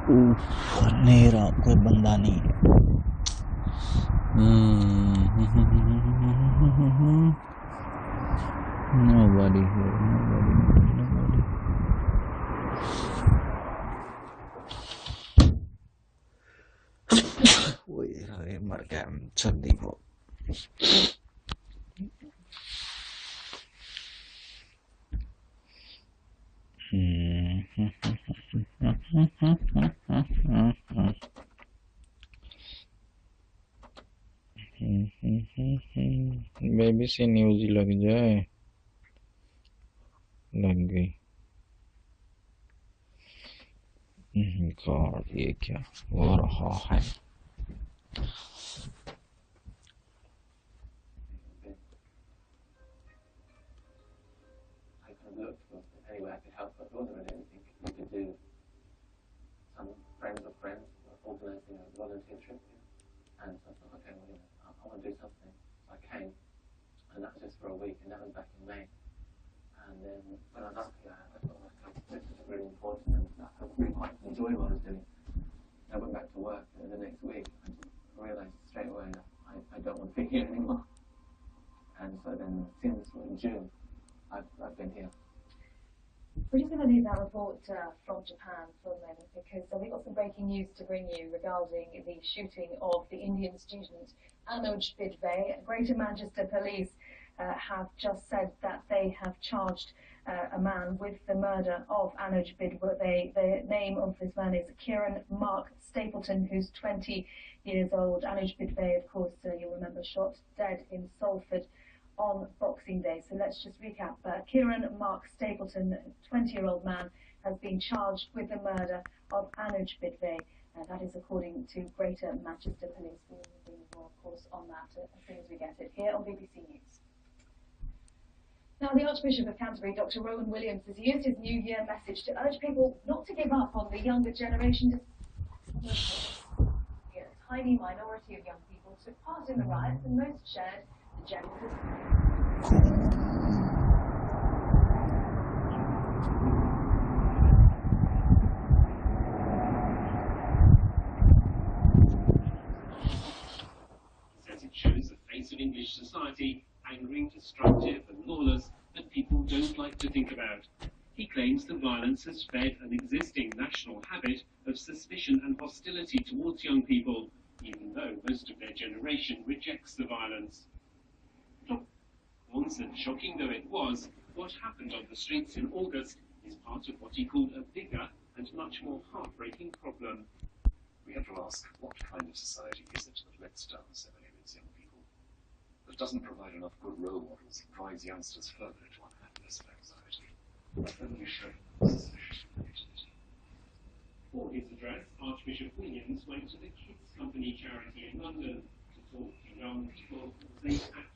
अंधेरा, कोई बंदा नहीं है। Nobody here, nobody. ओए मर गया सर्दी को। बेबी से न्यूज लग जाए, लग गई। गॉड ये क्या हो रहा है? Anywhere I could help, but there wasn't really anything we could do. Some friends of friends were organising a volunteer trip here, and so I thought, okay, well, I want to do something. So I came, and that was just for a week, and that was back in May. And then when I was up here, I thought, okay, this is really important, and I really quite enjoyed what I was doing. I went back to work, and the next week, I realised straight away that I don't want to be here anymore. And so then, since June, I've been here. We're just going to leave that report from Japan for a moment, because we've got some breaking news to bring you regarding the shooting of the Indian student Anuj Bidve. Greater Manchester Police have just said that they have charged a man with the murder of Anuj Bidve. The name of this man is Kieran Mark Stapleton, who's 20 years old. Anuj Bidve, of course, you'll remember, shot dead in Salford on Boxing Day. So let's just recap. Kieran Mark Stapleton, 20-year-old man, has been charged with the murder of Anuj Bidve. That is according to Greater Manchester Police. We will bring more, of course, on that as soon as we get it here on BBC News. Now, the Archbishop of Canterbury, Dr. Rowan Williams, has used his New Year message to urge people not to give up on the younger generation. A tiny minority of young people took part in the riots, and most shared the general says it shows the face of English society, angry, destructive and lawless, that people don't like to think about. He claims the violence has fed an existing national habit of suspicion and hostility towards young people, even though most of their generation rejects the violence. Once, and shocking though it was, what happened on the streets in August is part of what he called a bigger and much more heartbreaking problem. We have to ask, what kind of society is it that lets down so many of its young people, that doesn't provide enough good role models, that drives youngsters further into unhappiness and anxiety, that only shows suspicion and futility? For his address, Archbishop Williams went to the Kids Company charity in London to talk to young people as they act